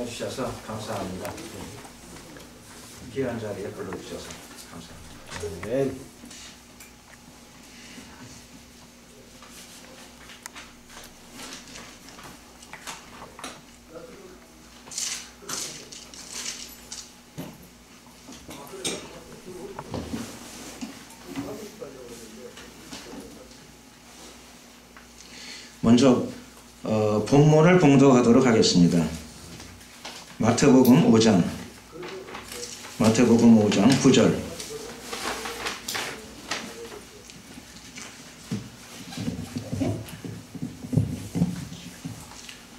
주셔서 감사합니다. 귀한 자리에 불러주셔서 감사합니다. 네. 먼저 본문을 봉독하도록 하겠습니다. 마태복음 5장 9절.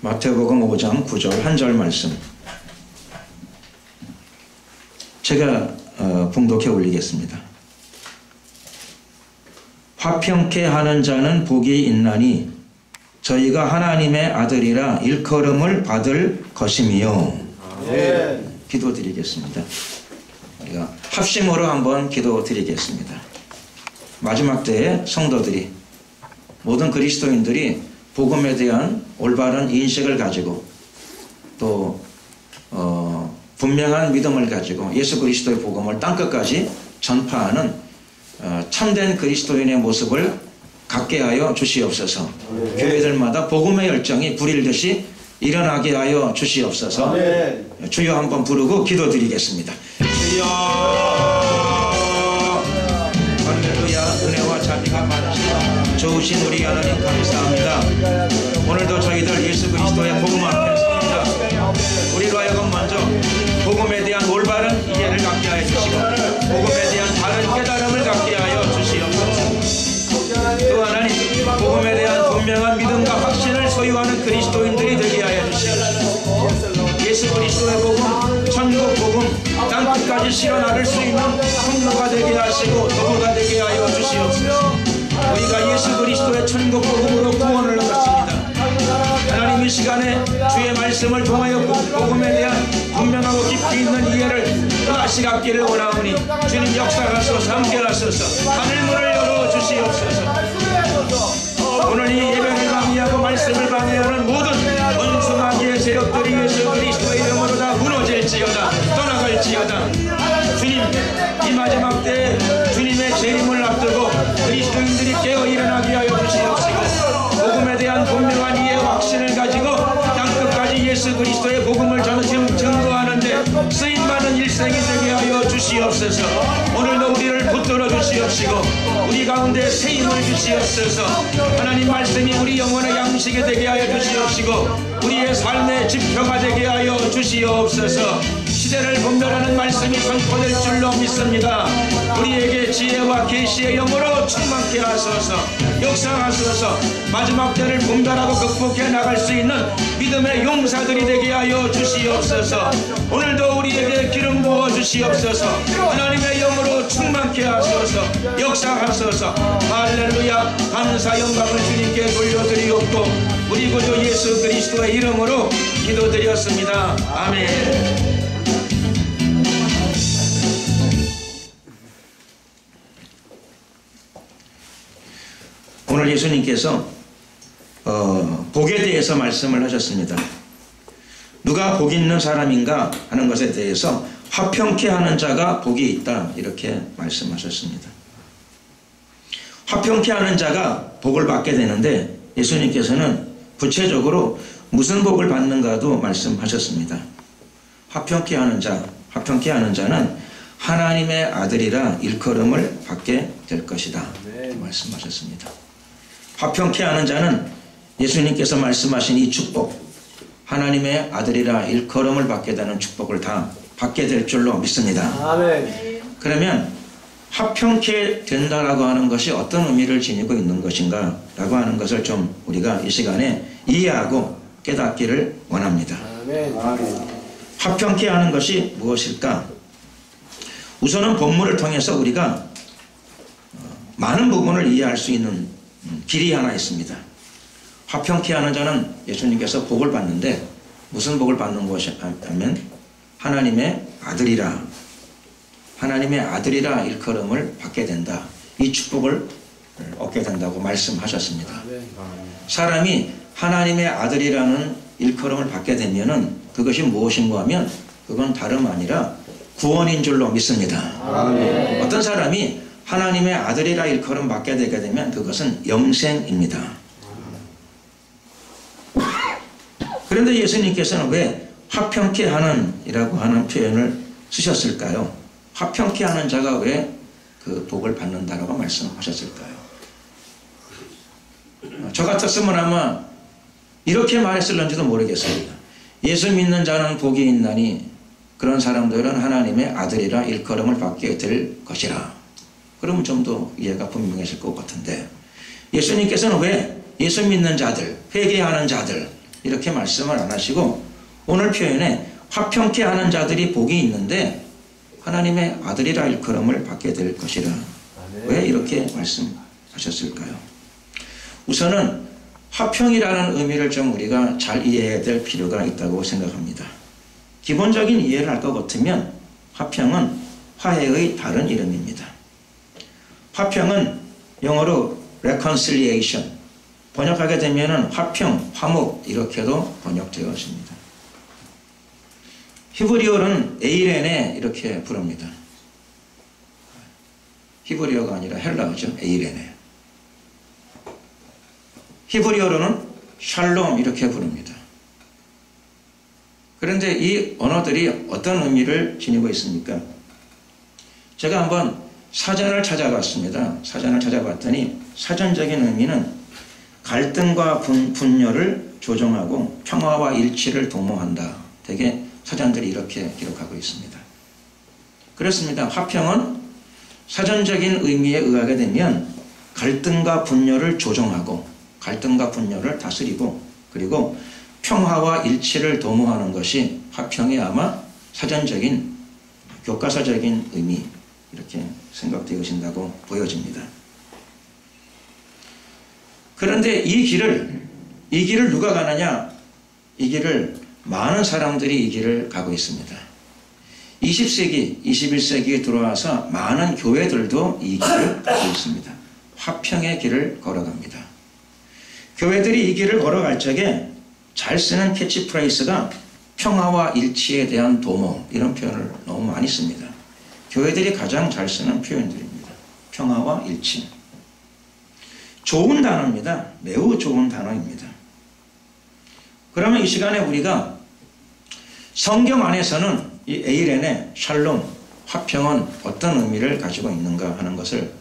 마태복음 5장 9절 한 절 말씀 제가 봉독해 올리겠습니다. 화평케 하는 자는 복이 있나니 저희가 하나님의 아들이라 일컬음을 받을 것임이요. 기도드리겠습니다. 우리가 합심으로 한번 기도드리겠습니다. 마지막 때에 성도들이, 모든 그리스도인들이 복음에 대한 올바른 인식을 가지고 또 분명한 믿음을 가지고 예수 그리스도의 복음을 땅끝까지 전파하는 참된 그리스도인의 모습을 갖게 하여 주시옵소서. 교회들마다 복음의 열정이 불일듯이 일어나게 하여 주시옵소서. 주여 한번 부르고 기도드리겠습니다. 주여, 할렐루야. 은혜와 자비가 많으시고 좋으신 우리 하나님 감사합니다. 오늘도 저희들 예수 그리스도의 복음 앞에 섭니다. 우리로 하여금 먼저 복음에 대한 올바른 이해를 갖게 하여 주시고 복음에 대한 바른 깨달음을 갖게 하여 주시옵소서. 또 하나님, 복음에 대한 분명한 믿음과 확신을 소유하는 그리스도인들이 되게 하여 주시옵소서. 예수 그리스도의 복음, 천국 복음, 땅끝까지 실어나갈 수 있는 통로가 되게 하시고 도구가 되게 하여 주시옵소서. 우리가 예수 그리스도의 천국 복음으로 구원을 얻었습니다. 하나님, 이 시간에 주의 말씀을 통하여 복음에 대한 분명하고 깊이 있는 이해를 또다시 갖기를 원하오니 주님 역사하소서, 함께하소서. 하늘문을 열어주시옵소서. 오늘 이 예배를 방해하고 말씀을 방해하는 모든 원수 마귀의 세력들이 예수 그리스도의 이름으로 다 무너질지어다, 떠나갈지어다. 주님, 이 마지막 때에 주님의 재림을 앞두고 그리스도인들이 깨어 일어나게 하여 주시옵시고 복음에 대한 분명한 이해와 확신을 가지고 땅끝까지 예수 그리스도의 복음을 증거하는데 쓰임받는 일생이 되게 하여 주시옵소서. 오늘도 우리를 붙들어 주시옵시고 우리 가운데 새 힘을 주시옵소서. 하나님 말씀이 우리 영혼의 양식이 되게 하여 주시옵시고 우리의 삶의 지표가 되게 하여 주시옵소서. 시대를 분별하는 말씀이 선포될 줄로 믿습니다. 우리에게 지혜와 계시의 영으로 충만케 하소서. 역사하소서. 마지막 때를 분별하고 극복해 나갈 수 있는 믿음의 용사들이 되게 하여 주시옵소서. 오늘도 우리에게 기름 부어 주시옵소서. 하나님의 영으로 충만케 하소서. 역사하소서. 할렐루야. 감사 영광을 주님께 돌려드리옵고 우리 구주 예수 그리스도의 이름으로 기도드렸습니다. 아멘. 오늘 예수님께서 복에 대해서 말씀을 하셨습니다. 누가 복 있는 사람인가 하는 것에 대해서 화평케 하는 자가 복이 있다, 이렇게 말씀하셨습니다. 화평케 하는 자가 복을 받게 되는데 예수님께서는 구체적으로 무슨 복을 받는가도 말씀하셨습니다. 화평케 하는 자는 하나님의 아들이라 일컬음을 받게 될 것이다, 말씀하셨습니다. 화평케 하는 자는 예수님께서 말씀하신 이 축복, 하나님의 아들이라 일컬음을 받게 되는 축복을 다 받게 될 줄로 믿습니다. 아멘. 그러면 화평케 된다라고 하는 것이 어떤 의미를 지니고 있는 것인가 라고 하는 것을 좀 우리가 이 시간에 이해하고 깨닫기를 원합니다. 아멘. 화평케 하는 것이 무엇일까? 우선은 본문을 통해서 우리가 많은 부분을 이해할 수 있는 길이 하나 있습니다. 화평케 하는 자는 예수님께서 복을 받는데 무슨 복을 받는 것이냐면 하나님의 아들이라 일컬음을 받게 된다. 이 축복을 얻게 된다고 말씀하셨습니다. 사람이 하나님의 아들이라는 일컬음을 받게 되면은 그것이 무엇인가 하면 그건 다름 아니라 구원인 줄로 믿습니다. 아멘. 어떤 사람이 하나님의 아들이라 일컬음 받게 되게 되면 그것은 영생입니다. 그런데 예수님께서는 왜 화평케 하는 이라고 하는 표현을 쓰셨을까요? 화평케 하는 자가 왜 그 복을 받는다라고 말씀하셨을까요? 저 같았으면 아마 이렇게 말했을런지도 모르겠습니다. 예수 믿는 자는 복이 있나니 그런 사람들은 하나님의 아들이라 일컬음을 받게 될 것이라. 그러면 좀 더 이해가 분명해질 것 같은데 예수님께서는 왜 예수 믿는 자들, 회개하는 자들 이렇게 말씀을 안 하시고 오늘 표현에 화평케 하는 자들이 복이 있는데 하나님의 아들이라 일컬음을 받게 될 것이라. 왜 이렇게 말씀하셨을까요? 우선은 화평이라는 의미를 좀 우리가 잘 이해해야 될 필요가 있다고 생각합니다. 기본적인 이해를 할 것 같으면 화평은 화해의 다른 이름입니다. 화평은 영어로 reconciliation, 번역하게 되면 화평, 화목 이렇게도 번역되어 있습니다. 히브리어는 에이레네 이렇게 부릅니다. 히브리어가 아니라 헬라어죠. 에이레네. 히브리어로는 샬롬 이렇게 부릅니다. 그런데 이 언어들이 어떤 의미를 지니고 있습니까? 제가 한번 사전을 찾아봤습니다. 사전을 찾아봤더니 사전적인 의미는 갈등과 분열을 조정하고 평화와 일치를 도모한다. 되게 사전들이 이렇게 기록하고 있습니다. 그렇습니다. 화평은 사전적인 의미에 의하게 되면 갈등과 분열을 조정하고 갈등과 분열을 다스리고 그리고 평화와 일치를 도모하는 것이 화평의 아마 사전적인 교과서적인 의미 이렇게 생각되어진다고 보여집니다. 그런데 이 길을 누가 가느냐? 이 길을 많은 사람들이 이 길을 가고 있습니다. 20세기, 21세기에 들어와서 많은 교회들도 이 길을 가고 있습니다. 화평의 길을 걸어갑니다. 교회들이 이 길을 걸어갈 적에 잘 쓰는 캐치프레이스가 평화와 일치에 대한 도모 이런 표현을 너무 많이 씁니다. 교회들이 가장 잘 쓰는 표현들입니다. 평화와 일치. 좋은 단어입니다. 매우 좋은 단어입니다. 그러면 이 시간에 우리가 성경 안에서는 이 에이렌의 샬롬, 화평은 어떤 의미를 가지고 있는가 하는 것을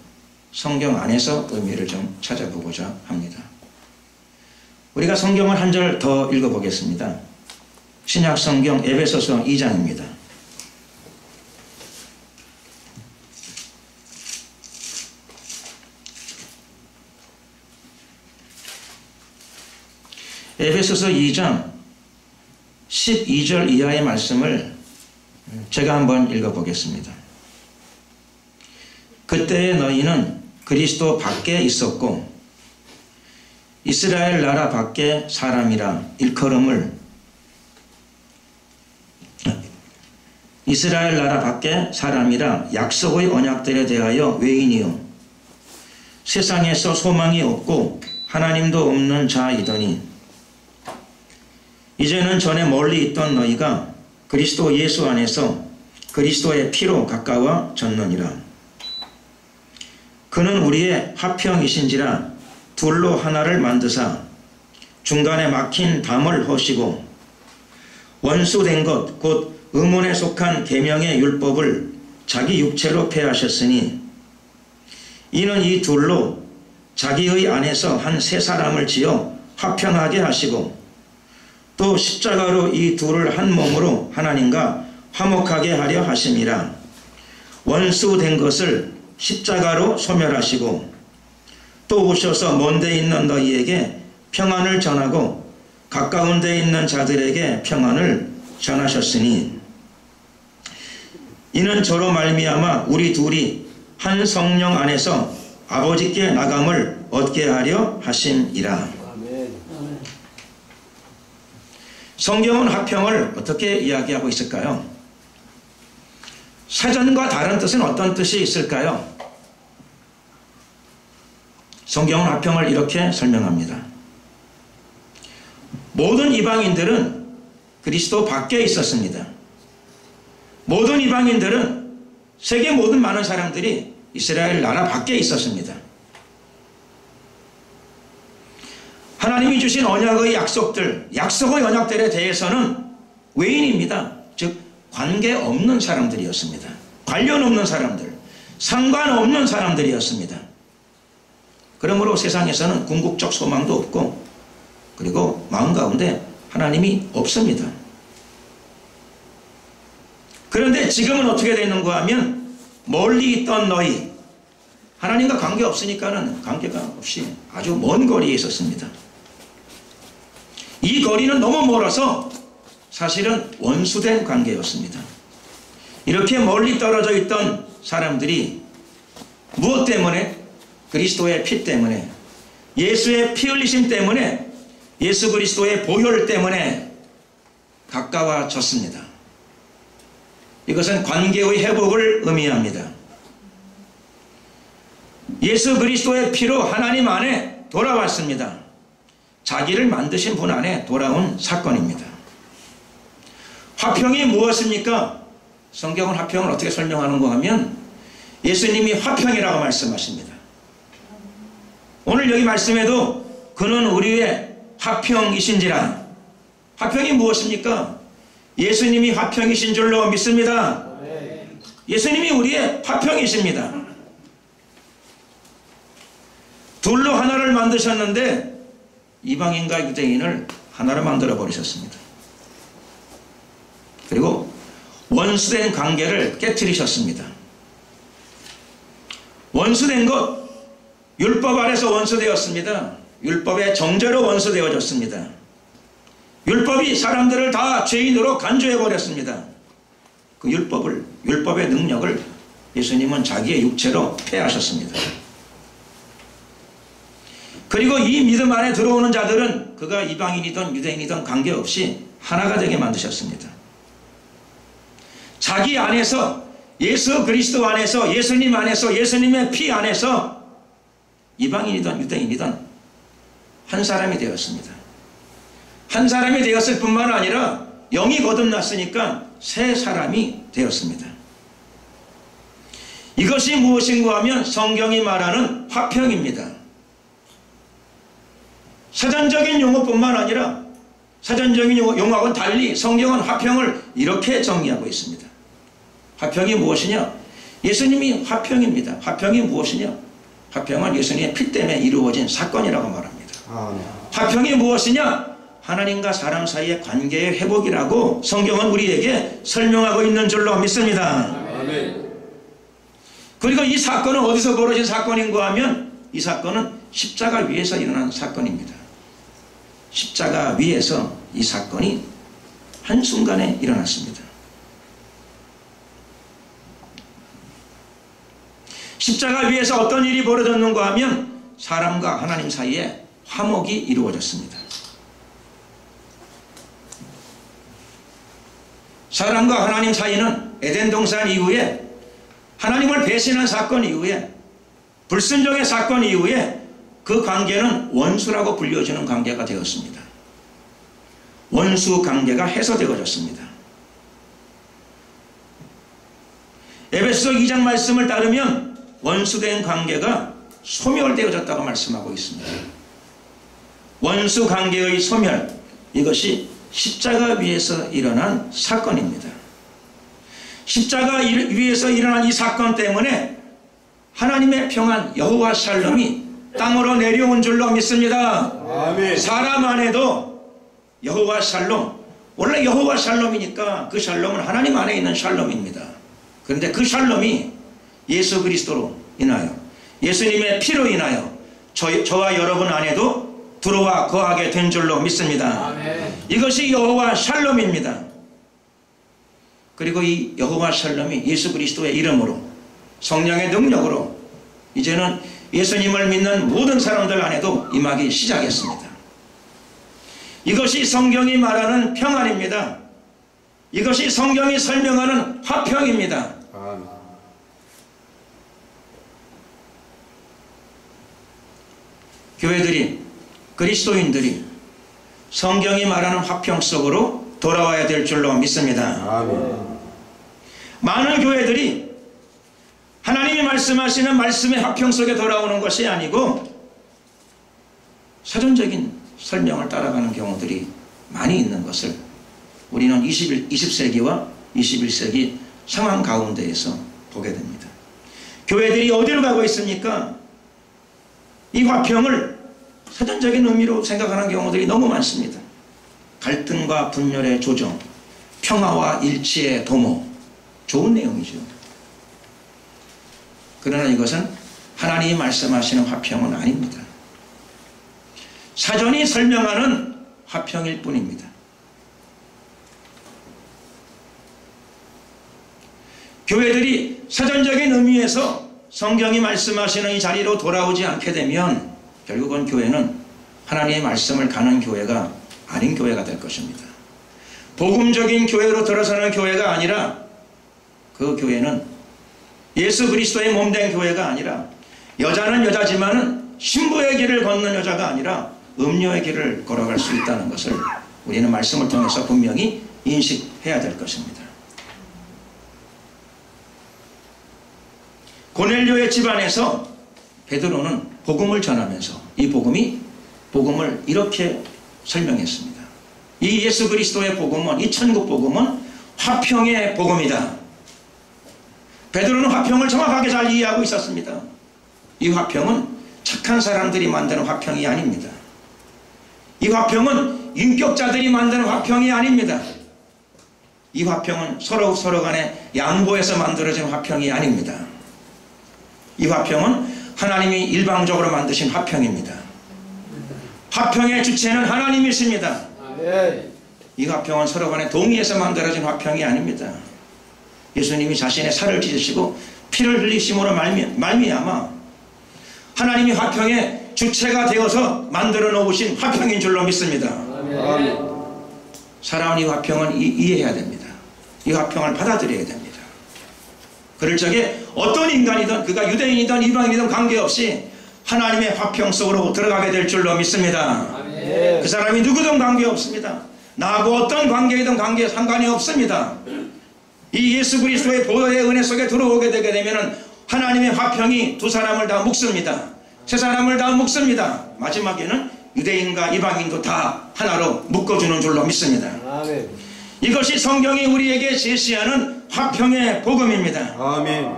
성경 안에서 의미를 좀 찾아보고자 합니다. 우리가 성경을 한 절 더 읽어보겠습니다. 신약 성경 에베소서 2장입니다. 에베소서 2장 12절 이하의 말씀을 제가 한번 읽어보겠습니다. 그때의 너희는 그리스도 밖에 있었고 이스라엘 나라 밖에 사람이라 일컬음을 이스라엘 나라 밖에 사람이라 약속의 언약들에 대하여 외인이요 세상에서 소망이 없고 하나님도 없는 자이더니 이제는 전에 멀리 있던 너희가 그리스도 예수 안에서 그리스도의 피로 가까워졌느니라. 그는 우리의 화평이신지라 둘로 하나를 만드사 중간에 막힌 담을 허시고 원수된 것 곧 의문에 속한 계명의 율법을 자기 육체로 폐하셨으니 이는 이 둘로 자기의 안에서 한 세 사람을 지어 화평하게 하시고 또 십자가로 이 둘을 한 몸으로 하나님과 화목하게 하려 하심이라. 원수된 것을 십자가로 소멸하시고 또 오셔서 먼 데 있는 너희에게 평안을 전하고 가까운 데 있는 자들에게 평안을 전하셨으니 이는 저로 말미암아 우리 둘이 한 성령 안에서 아버지께 나감을 얻게 하려 하심이라. 성경은 화평을 어떻게 이야기하고 있을까요? 사전과 다른 뜻은 어떤 뜻이 있을까요? 성경은 화평을 이렇게 설명합니다. 모든 이방인들은 그리스도 밖에 있었습니다. 모든 이방인들은 세계 모든 많은 사람들이 이스라엘 나라 밖에 있었습니다. 하나님이 주신 언약의 약속들, 약속의 언약들에 대해서는 외인입니다. 즉 관계없는 사람들이었습니다. 관련 없는 사람들, 상관없는 사람들이었습니다. 그러므로 세상에서는 궁극적 소망도 없고 그리고 마음 가운데 하나님이 없습니다. 그런데 지금은 어떻게 되는가 하면 멀리 있던 너희, 하나님과 관계없으니까는 관계가 없이 아주 먼 거리에 있었습니다. 이 거리는 너무 멀어서 사실은 원수된 관계였습니다. 이렇게 멀리 떨어져 있던 사람들이 무엇 때문에? 그리스도의 피 때문에, 예수의 피 흘리심 때문에, 예수 그리스도의 보혈 때문에 가까워졌습니다. 이것은 관계의 회복을 의미합니다. 예수 그리스도의 피로 하나님 안에 돌아왔습니다. 자기를 만드신 분 안에 돌아온 사건입니다. 화평이 무엇입니까? 성경은 화평을 어떻게 설명하는가 하면 예수님이 화평이라고 말씀하십니다. 오늘 여기 말씀에도 그는 우리의 화평이신지라. 화평이 무엇입니까? 예수님이 화평이신 줄로 믿습니다. 예수님이 우리의 화평이십니다. 둘로 하나를 만드셨는데 이방인과 유대인을 하나로 만들어 버리셨습니다. 그리고 원수된 관계를 깨트리셨습니다. 원수된 것, 율법 아래서 원수되었습니다. 율법의 정죄로 원수되어졌습니다. 율법이 사람들을 다 죄인으로 간주해버렸습니다. 그 율법의 능력을 예수님은 자기의 육체로 패하셨습니다. 그리고 이 믿음 안에 들어오는 자들은 그가 이방인이든 유대인이든 관계없이 하나가 되게 만드셨습니다. 자기 안에서, 예수 그리스도 안에서, 예수님 안에서, 예수님의 피 안에서 이방인이든 유대인이든 한 사람이 되었습니다. 한 사람이 되었을 뿐만 아니라 영이 거듭났으니까 새 사람이 되었습니다. 이것이 무엇인가 하면 성경이 말하는 화평입니다. 사전적인 용어뿐만 아니라 사전적인 용어하고는 달리 성경은 화평을 이렇게 정의하고 있습니다. 화평이 무엇이냐? 예수님이 화평입니다. 화평이 무엇이냐? 화평은 예수님의 피 때문에 이루어진 사건이라고 말합니다. 화평이 무엇이냐? 하나님과 사람 사이의 관계의 회복이라고 성경은 우리에게 설명하고 있는 줄로 믿습니다. 그리고 이 사건은 어디서 벌어진 사건인가 하면 이 사건은 십자가 위에서 일어난 사건입니다. 십자가 위에서 이 사건이 한순간에 일어났습니다. 십자가 위에서 어떤 일이 벌어졌는가 하면 사람과 하나님 사이에 화목이 이루어졌습니다. 사람과 하나님 사이는 에덴 동산 이후에 하나님을 배신한 사건 이후에 불순종의 사건 이후에 그 관계는 원수라고 불려지는 관계가 되었습니다. 원수 관계가 해소되어졌습니다. 에베소서 2장 말씀을 따르면 원수된 관계가 소멸되어졌다고 말씀하고 있습니다. 원수 관계의 소멸, 이것이 십자가 위에서 일어난 사건입니다. 십자가 위에서 일어난 이 사건 때문에 하나님의 평안 여호와 샬롬이 땅으로 내려온 줄로 믿습니다. 아멘. 사람 안에도 여호와 샬롬, 원래 여호와 샬롬이니까 그 샬롬은 하나님 안에 있는 샬롬입니다. 그런데 그 샬롬이 예수 그리스도로 인하여, 예수님의 피로 인하여 저와 여러분 안에도 들어와 거하게 된 줄로 믿습니다. 아멘. 이것이 여호와 샬롬입니다. 그리고 이 여호와 샬롬이 예수 그리스도의 이름으로, 성령의 능력으로 이제는 예수님을 믿는 모든 사람들 안에도 임하기 시작했습니다. 이것이 성경이 말하는 평안입니다. 이것이 성경이 설명하는 화평입니다. 교회들이, 그리스도인들이 성경이 말하는 화평 속으로 돌아와야 될 줄로 믿습니다. 아멘. 많은 교회들이 하나님이 말씀하시는 말씀의 화평 속에 돌아오는 것이 아니고 사전적인 설명을 따라가는 경우들이 많이 있는 것을 우리는 20세기와 21세기 상황 가운데에서 보게 됩니다. 교회들이 어디로 가고 있습니까? 이 화평을 사전적인 의미로 생각하는 경우들이 너무 많습니다. 갈등과 분열의 조정, 평화와 일치의 도모, 좋은 내용이죠. 그러나 이것은 하나님이 말씀하시는 화평은 아닙니다. 사전이 설명하는 화평일 뿐입니다. 교회들이 사전적인 의미에서 성경이 말씀하시는 이 자리로 돌아오지 않게 되면 결국은 교회는 하나님의 말씀을 가는 교회가 아닌 교회가 될 것입니다. 복음적인 교회로 들어서는 교회가 아니라 그 교회는 예수 그리스도의 몸된 교회가 아니라 여자는 여자지만은 신부의 길을 걷는 여자가 아니라 음녀의 길을 걸어갈 수 있다는 것을 우리는 말씀을 통해서 분명히 인식해야 될 것입니다. 고넬료의 집안에서 베드로는 복음을 전하면서 이 복음을 이렇게 설명했습니다. 이 예수 그리스도의 복음은, 이 천국 복음은 화평의 복음이다. 베드로는 화평을 정확하게 잘 이해하고 있었습니다. 이 화평은 착한 사람들이 만드는 화평이 아닙니다. 이 화평은 인격자들이 만드는 화평이 아닙니다. 이 화평은 서로 간에 양보해서 만들어진 화평이 아닙니다. 이 화평은 하나님이 일방적으로 만드신 화평입니다. 화평의 주체는 하나님이십니다. 이 화평은 서로 간에 동의해서 만들어진 화평이 아닙니다. 예수님이 자신의 살을 찢으시고 피를 흘리심으로 말미암아 하나님이 화평의 주체가 되어서 만들어 놓으신 화평인 줄로 믿습니다. 사랑하는 이 화평은 이해해야 됩니다. 이 화평을 받아들여야 됩니다. 그럴 적에 어떤 인간이든 그가 유대인이든 이방인이든 관계없이 하나님의 화평 속으로 들어가게 될 줄로 믿습니다. 그 사람이 누구든 관계없습니다. 나하고 어떤 관계이든 관계에 상관이 없습니다. 이 예수 그리스도의 보혈의 은혜 속에 들어오게 되게 되면 하나님의 화평이 두 사람을 다 묶습니다. 세 사람을 다 묶습니다. 마지막에는 유대인과 이방인도 다 하나로 묶어주는 줄로 믿습니다. 아멘. 이것이 성경이 우리에게 제시하는 화평의 복음입니다. 아멘.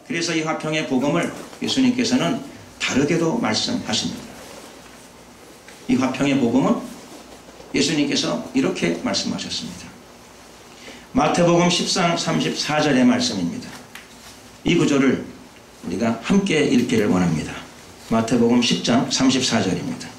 그래서 이 화평의 복음을 예수님께서는 다르게도 말씀하십니다. 이 화평의 복음은 예수님께서 이렇게 말씀하셨습니다. 마태복음 10장 34절의 말씀입니다. 이 구절을 우리가 함께 읽기를 원합니다. 마태복음 10장 34절입니다.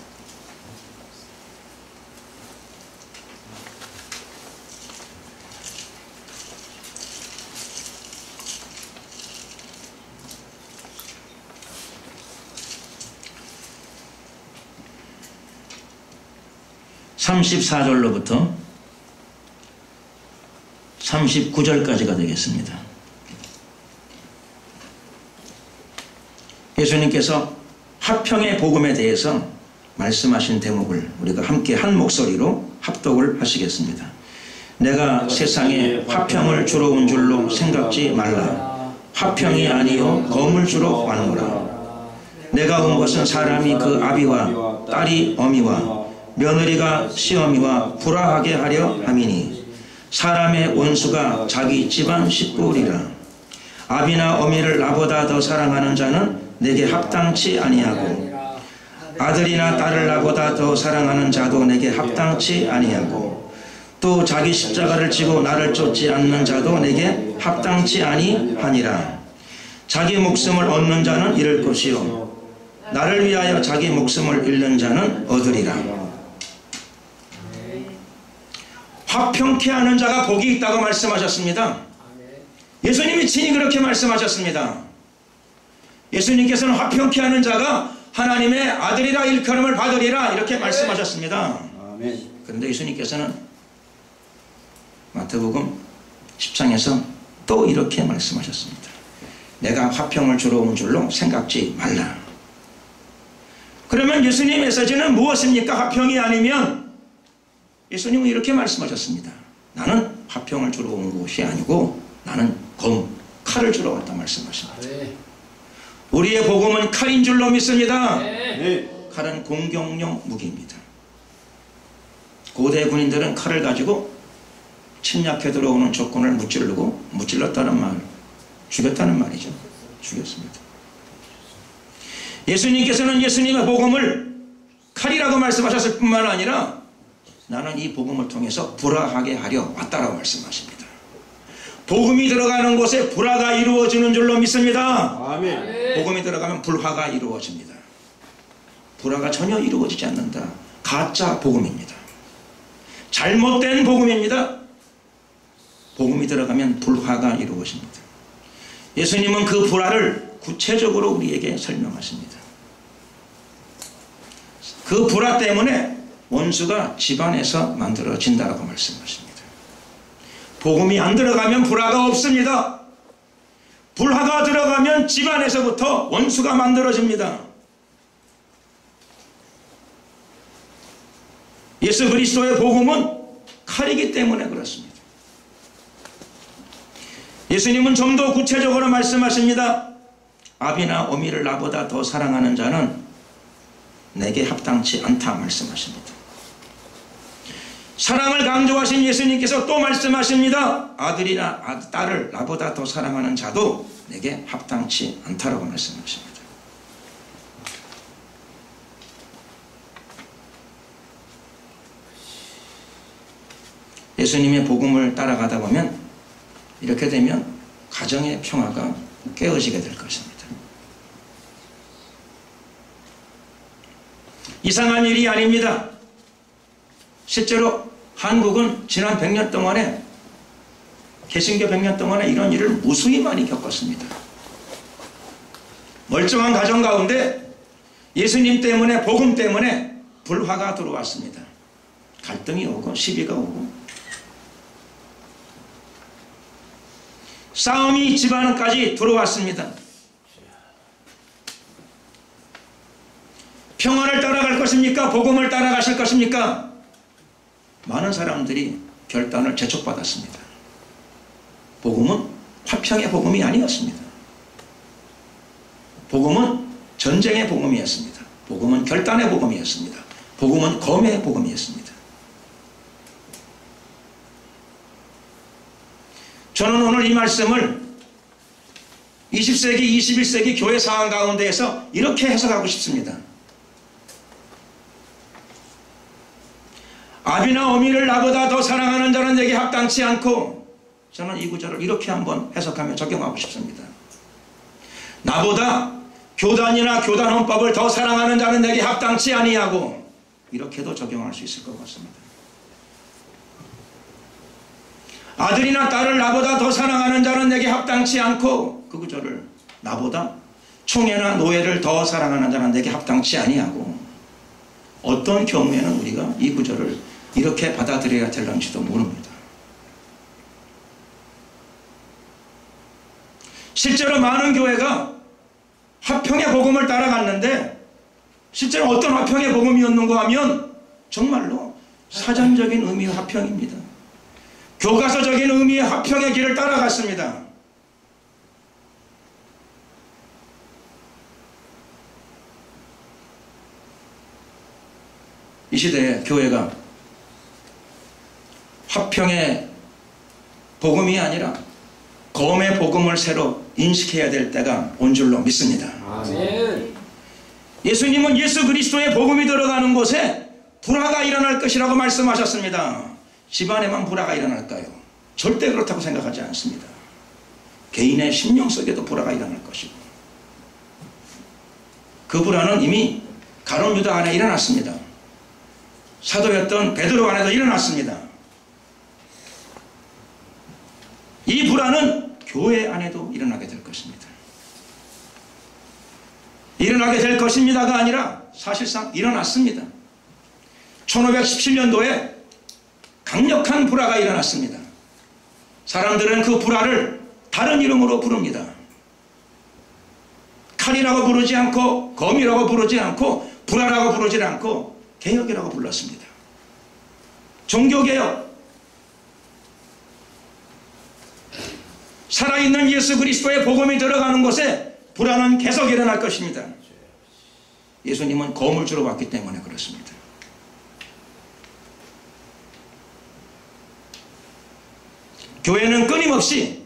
(34절로부터) 39절까지가 되겠습니다. 예수님께서 화평의 복음에 대해서 말씀하신 대목을 우리가 함께 한 목소리로 합독을 하시겠습니다. 내가 세상에 화평을 주러 온 줄로 생각지 말라. 화평이 아니요 검을 주러 왔노라. 내가 온 것은 사람이 그 아비와 딸이 어미와 며느리가 시어미와 불화하게 하려 함이니 사람의 원수가 자기 집안 식구리라. 아비나 어미를 나보다 더 사랑하는 자는 내게 합당치 아니하고 아들이나 딸을 나보다 더 사랑하는 자도 내게 합당치 아니하고 또 자기 십자가를 지고 나를 쫓지 않는 자도 내게 합당치 아니하니라. 자기 목숨을 얻는 자는 잃을 것이요 나를 위하여 자기 목숨을 잃는 자는 얻으리라. 화평케 하는 자가 복이 있다고 말씀하셨습니다. 예수님이 친히 그렇게 말씀하셨습니다. 예수님께서는 화평케 하는 자가 하나님의 아들이라 일컬음을 받으리라 이렇게 말씀하셨습니다. 그런데 예수님께서는 마태복음 10장에서 또 이렇게 말씀하셨습니다. 내가 화평을 주러 온 줄로 생각지 말라. 그러면 예수님의 메시지는 무엇입니까? 화평이 아니면 예수님은 이렇게 말씀하셨습니다. 나는 화평을 주러 온 것이 아니고 나는 칼을 주러 왔다 말씀하십니다. 우리의 복음은 칼인 줄로 믿습니다. 칼은 공격용 무기입니다. 고대 군인들은 칼을 가지고 침략해 들어오는 적군을 무찔렀다는 말, 죽였다는 말이죠. 죽였습니다. 예수님께서는 예수님의 복음을 칼이라고 말씀하셨을 뿐만 아니라 나는 이 복음을 통해서 불화하게 하려 왔다라고 말씀하십니다. 복음이 들어가는 곳에 불화가 이루어지는 줄로 믿습니다. 아멘. 복음이 들어가면 불화가 이루어집니다. 불화가 전혀 이루어지지 않는다. 가짜 복음입니다. 잘못된 복음입니다. 복음이 들어가면 불화가 이루어집니다. 예수님은 그 불화를 구체적으로 우리에게 설명하십니다. 그 불화 때문에 원수가 집안에서 만들어진다라고 말씀하십니다. 복음이 안 들어가면 불화가 없습니다. 불화가 들어가면 집안에서부터 원수가 만들어집니다. 예수 그리스도의 복음은 칼이기 때문에 그렇습니다. 예수님은 좀 더 구체적으로 말씀하십니다. 아비나 어미를 나보다 더 사랑하는 자는 내게 합당치 않다 말씀하십니다. 사랑을 강조하신 예수님께서 또 말씀하십니다. 아들이나 딸을 나보다 더 사랑하는 자도 내게 합당치 않다라고 말씀하십니다. 예수님의 복음을 따라가다 보면 이렇게 되면 가정의 평화가 깨어지게 될 것입니다. 이상한 일이 아닙니다. 실제로 한국은 지난 100년 동안에 개신교 100년 동안에 이런 일을 무수히 많이 겪었습니다. 멀쩡한 가정 가운데 예수님 때문에 복음 때문에 불화가 들어왔습니다. 갈등이 오고 시비가 오고 싸움이 집안까지 들어왔습니다. 평화를 따라갈 것입니까? 복음을 따라가실 것입니까? 많은 사람들이 결단을 재촉받았습니다. 복음은 화평의 복음이 아니었습니다. 복음은 전쟁의 복음이었습니다. 복음은 결단의 복음이었습니다. 복음은 검의 복음이었습니다. 저는 오늘 이 말씀을 20세기, 21세기 교회 상황 가운데에서 이렇게 해석하고 싶습니다. 아비나 어미를 나보다 더 사랑하는 자는 내게 합당치 않고, 저는 이 구절을 이렇게 한번 해석하며 적용하고 싶습니다. 나보다 교단이나 교단 헌법을 더 사랑하는 자는 내게 합당치 아니하고, 이렇게도 적용할 수 있을 것 같습니다. 아들이나 딸을 나보다 더 사랑하는 자는 내게 합당치 않고, 그 구절을 나보다 총회나 노예를 더 사랑하는 자는 내게 합당치 아니하고, 어떤 경우에는 우리가 이 구절을 이렇게 받아들여야 될런지도 모릅니다. 실제로 많은 교회가 화평의 복음을 따라갔는데 실제로 어떤 화평의 복음이었는가 하면 정말로 사전적인 의미의 화평입니다. 교과서적인 의미의 화평의 길을 따라갔습니다. 이 시대에 교회가 화평의 복음이 아니라 검의 복음을 새로 인식해야 될 때가 온 줄로 믿습니다. 아멘. 예수님은 예수 그리스도의 복음이 들어가는 곳에 불화가 일어날 것이라고 말씀하셨습니다. 집안에만 불화가 일어날까요? 절대 그렇다고 생각하지 않습니다. 개인의 심령 속에도 불화가 일어날 것이고, 그 불화는 이미 가룟 유다 안에 일어났습니다. 사도였던 베드로 안에도 일어났습니다. 이 불화는 교회 안에도 일어나게 될 것입니다. 일어나게 될 것입니다가 아니라 사실상 일어났습니다. 1517년도에 강력한 불화가 일어났습니다. 사람들은 그 불화를 다른 이름으로 부릅니다. 칼이라고 부르지 않고, 검이라고 부르지 않고, 불화라고 부르지 않고 개혁이라고 불렀습니다. 종교개혁, 살아있는 예수 그리스도의 복음이 들어가는 곳에 불안은 계속 일어날 것입니다. 예수님은 거물주로 왔기 때문에 그렇습니다. 교회는 끊임없이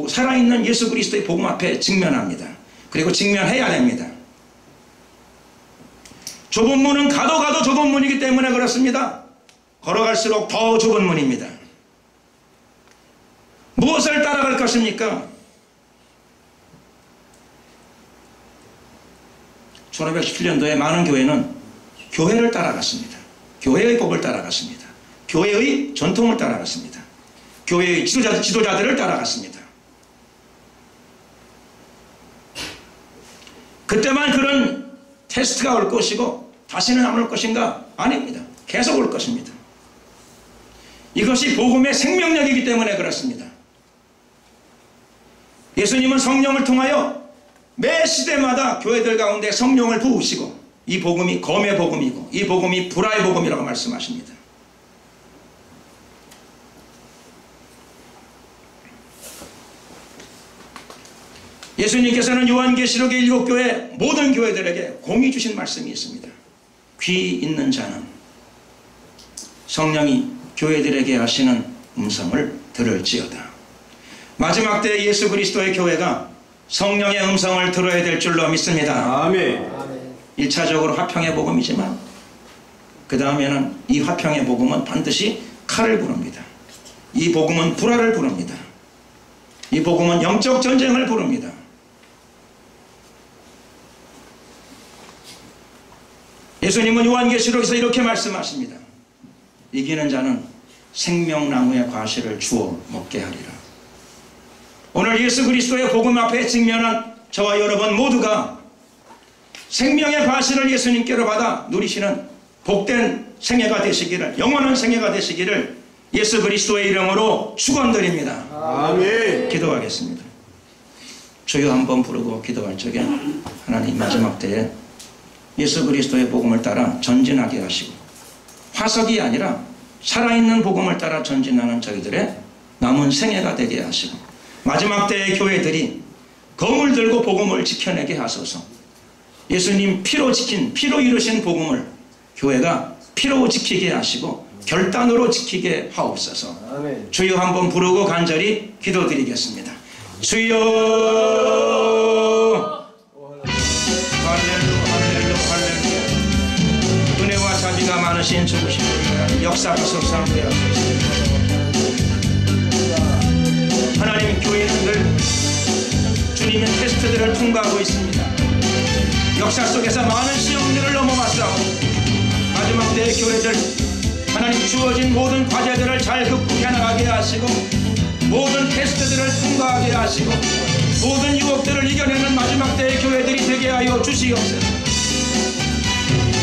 살아있는 예수 그리스도의 복음 앞에 직면합니다. 그리고 직면해야 됩니다. 좁은 문은 가도 좁은 문이기 때문에 그렇습니다. 걸어갈수록 더 좁은 문입니다. 무엇을 따라갈 것입니까? 1517년도에 많은 교회는 교회를 따라갔습니다. 교회의 법을 따라갔습니다. 교회의 전통을 따라갔습니다. 교회의 지도자들을 따라갔습니다. 그때만 그런 테스트가 올 것이고 다시는 안 올 것인가? 아닙니다. 계속 올 것입니다. 이것이 복음의 생명력이기 때문에 그렇습니다. 예수님은 성령을 통하여 매 시대마다 교회들 가운데 성령을 부으시고 이 복음이 검의 복음이고 이 복음이 불화의 복음이라고 말씀하십니다. 예수님께서는 요한계시록의 7교회 모든 교회들에게 공히 주신 말씀이 있습니다. 귀 있는 자는 성령이 교회들에게 하시는 음성을 들을지어다. 마지막 때 예수 그리스도의 교회가 성령의 음성을 들어야 될 줄로 믿습니다. 아멘. 1차적으로 화평의 복음이지만 그 다음에는 이 화평의 복음은 반드시 칼을 부릅니다. 이 복음은 불화를 부릅니다. 이 복음은 영적 전쟁을 부릅니다. 예수님은 요한계시록에서 이렇게 말씀하십니다. 이기는 자는 생명나무의 과실을 주어 먹게 하리라. 오늘 예수 그리스도의 복음 앞에 직면한 저와 여러분 모두가 생명의 과실을 예수님께로 받아 누리시는 복된 생애가 되시기를, 영원한 생애가 되시기를 예수 그리스도의 이름으로 축원드립니다. 아멘. 기도하겠습니다. 주여 한번 부르고 기도할 적에 하나님 마지막 때에 예수 그리스도의 복음을 따라 전진하게 하시고 화석이 아니라 살아있는 복음을 따라 전진하는 저희들의 남은 생애가 되게 하시고 마지막 때의 교회들이 검을 들고 복음을 지켜내게 하소서. 예수님 피로 이루신 복음을 교회가 피로 지키게 하시고 결단으로 지키게 하옵소서. 아멘. 주여 한번 부르고 간절히 기도드리겠습니다. 주여. 할렐루야 할렐루야. 은혜와 자비가 많으신 주부신 우리 역사하소서. 하나님, 교회는 늘 주님의 테스트들을 통과하고 있습니다. 역사 속에서 많은 시험들을 넘어왔사오니 마지막 때의 교회들 하나님 주어진 모든 과제들을 잘 극복해 나가게 하시고 모든 테스트들을 통과하게 하시고 모든 유혹들을 이겨내는 마지막 때의 교회들이 되게 하여 주시옵소서.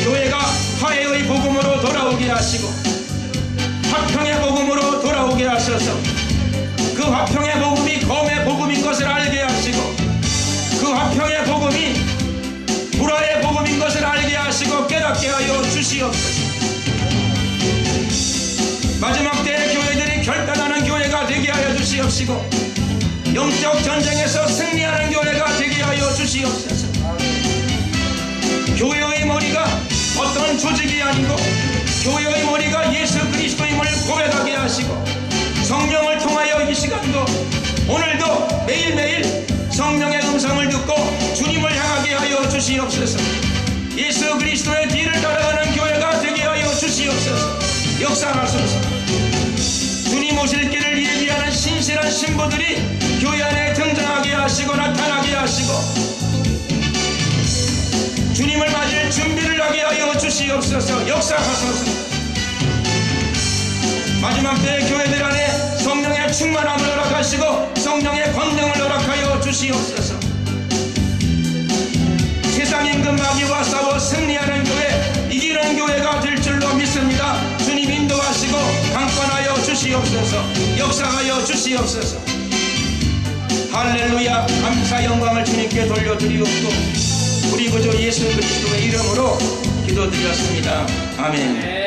교회가 화해의 복음으로 돌아오게 하시고 화평의 복음으로 돌아오게 하셔서 그 화평의 복음이 검의 복음인 것을 알게 하시고 그 화평의 복음이 불화의 복음인 것을 알게 하시고 깨닫게 하여 주시옵소서. 마지막 때의 교회들이 결단하는 교회가 되게 하여 주시옵시고 영적 전쟁에서 승리하는 교회가 되게 하여 주시옵소서. 교회의 머리가 어떤 조직이 아니고 교회의 머리가 예수 그리스도임을 고백하게 하시고 성령을 통하여 이 시간도 오늘도 매일매일 성령의 음성을 듣고 주님을 향하게 하여 주시옵소서. 예수 그리스도의 뒤를 따라가는 교회가 되게 하여 주시옵소서. 역사하소서. 주님 오실 길을 예비하는 신실한 신부들이 교회 안에 등장하게 하시고 나타나게 하시고 주님을 맞을 준비를 하게 하여 주시옵소서. 역사하소서. 마지막 때의 교회들 안에 성령의 충만함을 허락하시고 성령의 권능을 허락하여 주시옵소서. 세상 임금 마귀와 싸워 승리하는 교회, 이기는 교회가 될 줄로 믿습니다. 주님 인도하시고 강권하여 주시옵소서. 역사하여 주시옵소서. 할렐루야. 감사 영광을 주님께 돌려드리옵고 우리 구주 예수 그리스도의 이름으로 기도드렸습니다. 아멘.